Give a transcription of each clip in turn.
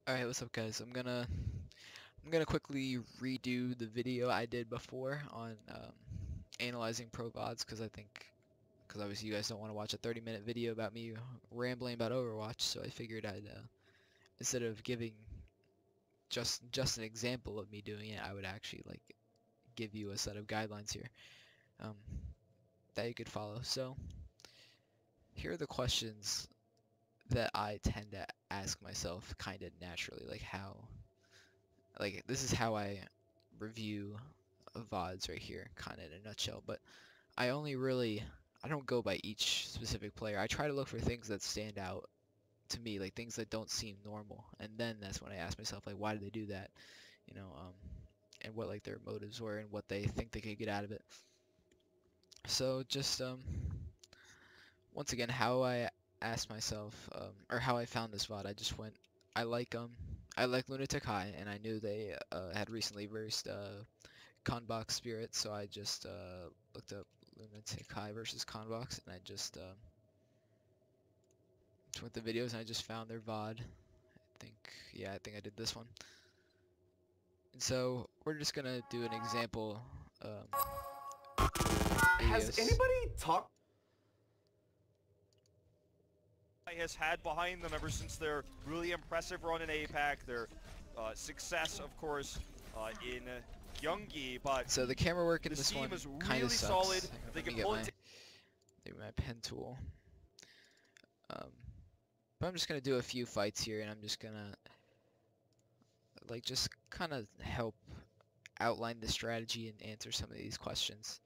Alright, what's up guys? I'm gonna quickly redo the video I did before on analyzing pro VODs because obviously you guys don't want to watch a 30-minute video about me rambling about Overwatch, so I figured I'd instead of giving just an example of me doing it, I would actually like give you a set of guidelines here um, that you could follow. So here are the questions that I tend to ask myself kind of naturally, like this is how I review VODs right here, kind of in a nutshell. But I don't go by each specific player. I try to look for things that stand out to me, like things that don't seem normal, and then that's when I ask myself, like, why do they do that, you know, and what like their motives were and what they think they could get out of it. So just once again, how I asked myself, or how I found this VOD, I just went, I like Lunatic High, and I knew they had recently versed Conbox Spirit, so I just looked up Lunatic High versus Conbox, and I just went to videos and I just found their VOD. I think I did this one. And so we're just gonna do an example. Has anybody talked? Has had behind them ever since their really impressive run in APAC, their success, of course, in Gyeonggi, but so the camera work in this one is kind really of sucks. solid. They Let me can get pull my pen tool. But I'm just gonna do a few fights here, and I'm just gonna like just kind of help outline the strategy and answer some of these questions.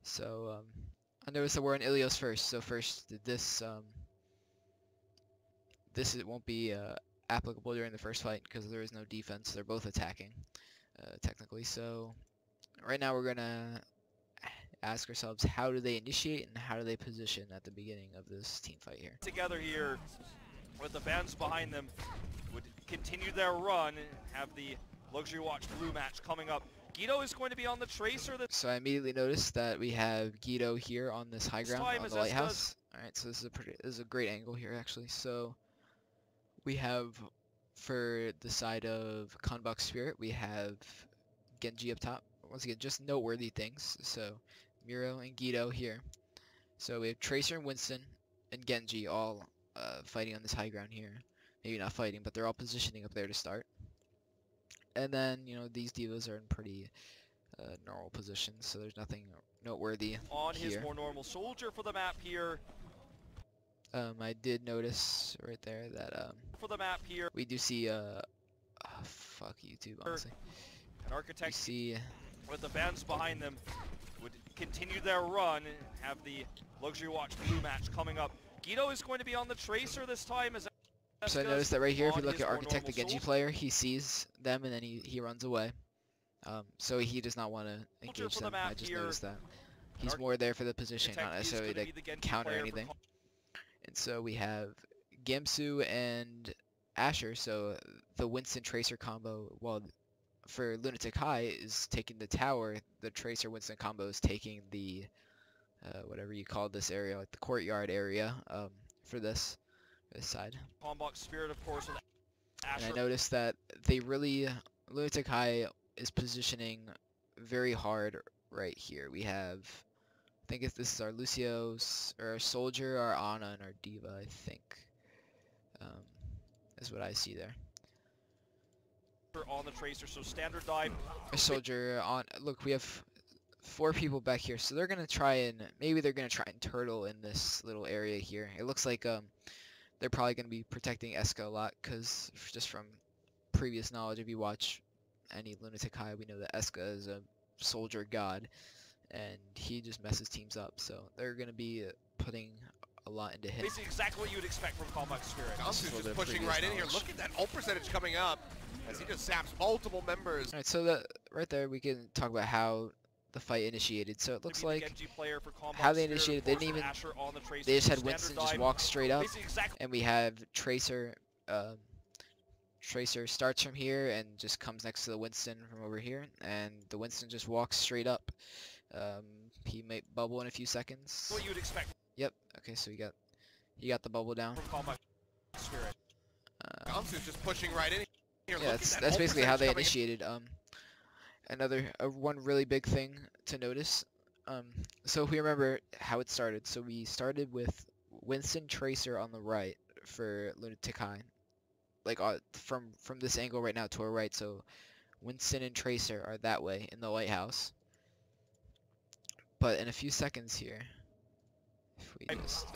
So I noticed that we're in Ilios first. So first, this it won't be applicable during the first fight because there is no defense. They're both attacking, technically. So right now we're gonna ask ourselves, how do they initiate and how do they position at the beginning of this team fight here? Together here with the fans behind them would continue their run and have the luxury watch blue match coming up. Guido is going to be on the tracer. So I immediately noticed that we have Guido here on this high ground on the lighthouse. Alright, so this is a great angle here actually. So we have, for the side of Conbox Spirit, we have Genji up top. Once again, just noteworthy things. So Miro and Guido here. So we have Tracer and Winston and Genji all fighting on this high ground here. Maybe not fighting, but they're all positioning up there to start. And then, you know, these divas are in pretty normal positions, so there's nothing noteworthy on here. His more normal soldier for the map here. I did notice right there that for the map here we do see fuck YouTube, honestly. An architect you see with the fans behind them would continue their run and have the luxury watch blue match coming up. Guido is going to be on the tracer this time. So I noticed that right here, if you look at Architect, the Genji player, he sees them and then he runs away. So he does not want to engage them. I just noticed that. He's more there for the position, not necessarily to counter anything. And so we have Gamsu and Asher, so the Winston Tracer combo, well, for Lunatic High is taking the tower, the Tracer Winston combo is taking the, whatever you call this area, like the courtyard area, for this side. Conbox Spirit, of course, with Asher. And I noticed that they really, Lunatic High is positioning very hard right here. We have, I think if this is our Lucio's, or our Soldier, our Ana, and our Diva, I think, is what I see there. On the tracer, so standard dive. Our Soldier on, look, we have 4 people back here, so they're gonna try and, maybe they're gonna try and turtle in this little area here. It looks like, they're probably going to be protecting Eska a lot, because just from previous knowledge, if you watch any Lunatic High, we know that Eska is a soldier god, and he just messes teams up, so they're going to be putting a lot into him. Basically exactly what you would expect from Conbox Spirit. Gamsu's just pushing right in here. Look at that ult percentage coming up as he just saps multiple members. Alright, so right there we can talk about how the fight initiated. So it looks like how they initiated, they didn't even, they just had Winston just walk straight up, and we have Tracer, Tracer starts from here and just comes next to the Winston from over here, and the Winston just walks straight up. He might bubble in a few seconds. What you would expect. Yep, okay, so he got the bubble down. From Conbox Spirit. Gamsu's just pushing right in. Here, Yeah, look at that that's ult basically how percentage they coming in. initiated. One really big thing to notice. So if we remember how it started, so we started with Winston Tracer on the right for Lunatic High, like from this angle right now to our right. So Winston and Tracer are that way in the lighthouse. But in a few seconds here, if we just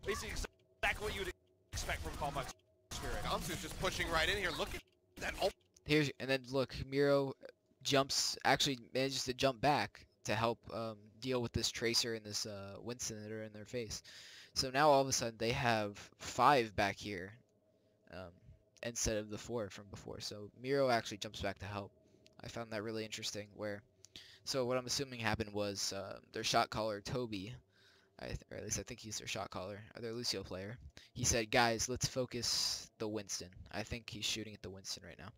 Basically exactly what you would expect from Combat Spirit. Gamsu's just pushing right in here. Look at that ult. here's and then look, Miro actually manages to jump back to help deal with this Tracer and this Winston that are in their face. So now all of a sudden they have 5 back here instead of the 4 from before. So Miro actually jumps back to help. I found that really interesting. So what I'm assuming happened was their shot caller Toby, or at least I think he's their shot caller, or their Lucio player. He said, "Guys, let's focus the Winston." I think he's shooting at the Winston right now.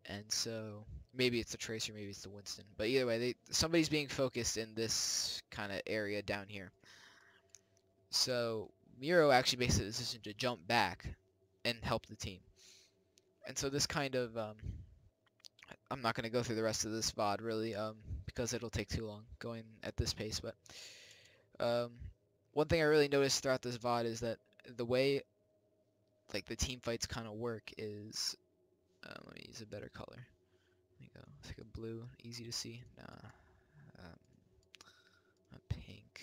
And so maybe it's the Tracer, maybe it's the Winston. But either way, somebody's being focused in this kind of area down here. So Miro actually makes the decision to jump back and help the team. And so this kind of, I'm not going to go through the rest of this VOD really, because it'll take too long going at this pace. But one thing I really noticed throughout this VOD is that the way like the team fights kind of work is, let me use a better color. There you go. It's like a blue, easy to see. Nah, a pink.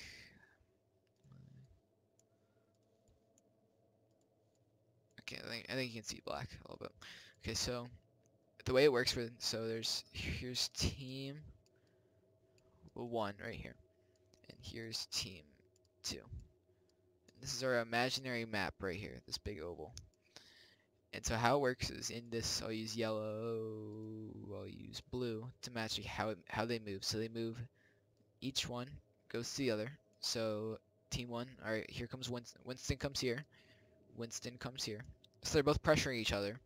Okay, I think you can see black a little bit. Okay, so the way it works here's team 1 right here, and here's team 2. And this is our imaginary map right here, this big oval. And so how it works is in this, I'll use yellow, I'll use blue to match how they move. So they move, each one goes to the other. So team 1, all right, here comes Winston comes here, Winston comes here. So they're both pressuring each other.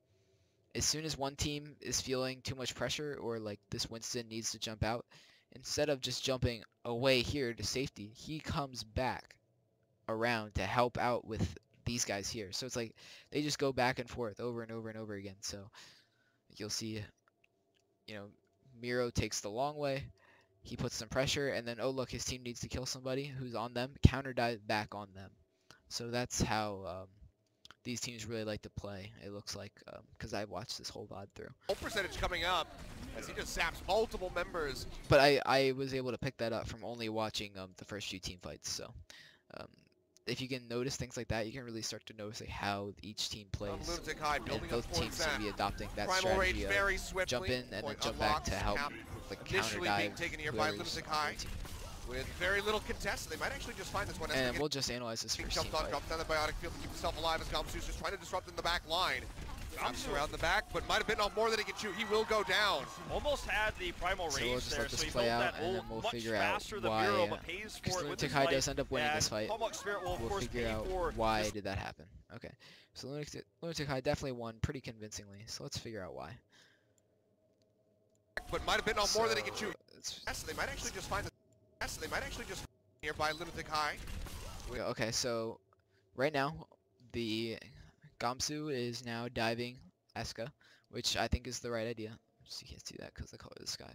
As soon as one team is feeling too much pressure, or like this Winston needs to jump out, instead of just jumping away here to safety, he comes back around to help out with these guys here. So it's like they just go back and forth over and over and over again. So you'll see, Miro takes the long way, he puts some pressure, and then, oh look, his team needs to kill somebody who's on them, counter dive back on them. So that's how these teams really like to play, it looks like, because I've watched this whole VOD through. Ult percentage coming up as he just saps multiple members. But I was able to pick that up from only watching the first few team fights. So if you can notice things like that, you can really start to notice like how each team plays. Lunatic High And building both up teams seem to be adopting that Primal Rage strategy very of swiftly. jump in and then Point jump back unlocked. to help, like counter Initially being dive taken here by whoever's Lunatic on High their team. with very little contest. They might actually just find this one. As And we'll just analyze this first team jumped on, fight. drops down the biotic field to keep himself alive as Gamsu's just trying to disrupt in the back line. Gamsu around the back, but might have been on more than he can shoot. He will go down. Almost had the primal So range we'll just there, let this so he play built out, that and then ult we'll much figure out faster than why, Miro, but pays because for it with Lunatic his High fight, does end up winning and this fight. Combat Spirit will of We'll course figure pay out for why this. did that happen. Okay, so Lunatic High definitely won pretty convincingly. So let's figure out why. But might have been on more than he can shoot. It's- Yes, they might actually just find the. Yes, they might actually just here by Lunatic High. Okay, so right now the Gamsu is now diving Eska, which I think is the right idea. So you can't see that because the color of the sky.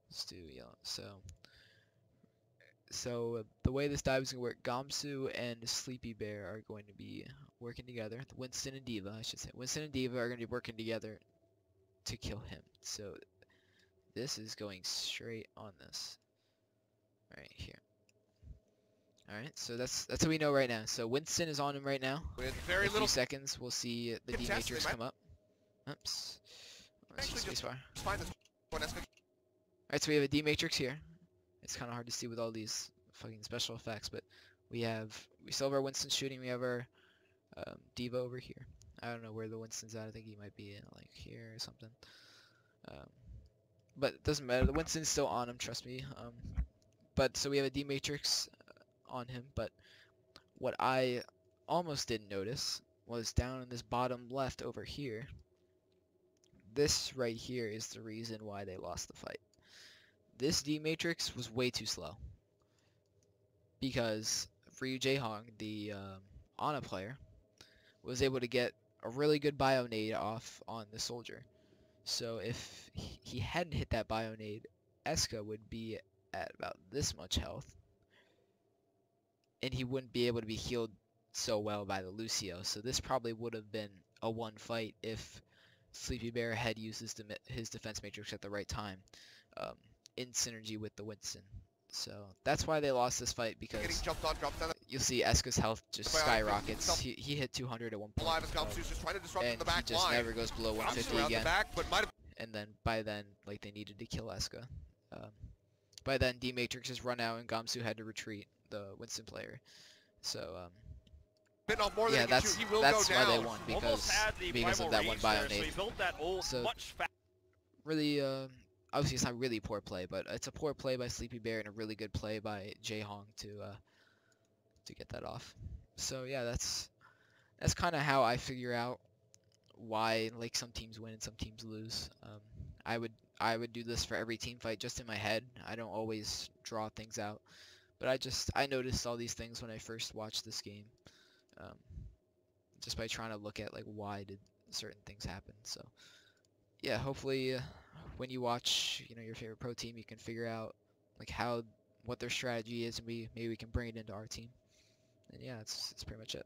Let's do yellow. So the way this dive is going to work, Gamsu and Sleepy Bear are going to be working together. Winston and Diva, I should say. Winston and Diva are going to be working together to kill him. So this is going straight on this right here. Alright, so that's what we know right now. So Winston is on him right now. With very In a few little seconds, we'll see the D contest, Matrix they come up. Oops. Let's actually use just spacebar. find this one. Alright, so we have a D Matrix here. It's kind of hard to see with all these fucking special effects, but we still have our Winston shooting. We have our Diva over here. I don't know where the Winston's at. I think he might be like here or something. But it doesn't matter. The Winston's still on him, trust me. But so we have a D Matrix on him, but what I almost didn't notice was down in this bottom left over here. This right here is the reason why they lost the fight. This D Matrix was way too slow because Ryu Jaehong, the Ana player, was able to get a really good bio nade off on the soldier. So if he hadn't hit that bio nade, Eska would be at about this much health, and he wouldn't be able to be healed so well by the Lucio. So this probably would have been a one fight if Sleepy Bear had used his defense matrix at the right time, in synergy with the Winston. So that's why they lost this fight, because you'll see Eska's health just skyrockets. He hit 200 at one point, and he just never goes below 150 again. And then by then, like, they needed to kill Eska. By then, D-Matrix has run out and Gamsu had to retreat, the Winston player. So yeah, that's why they won, because of that one bio nade. So really, obviously it's not really poor play, but it's a poor play by Sleepy Bear and a really good play by Jaehong to get that off. So yeah, that's kind of how I figure out why, like, some teams win and some teams lose. I would do this for every team fight just in my head. I don't always draw things out, but I noticed all these things when I first watched this game, just by trying to look at, like, why did certain things happen. So yeah, hopefully when you watch, your favorite pro team, you can figure out, like, what their strategy is, and maybe we can bring it into our team. And yeah, that's pretty much it.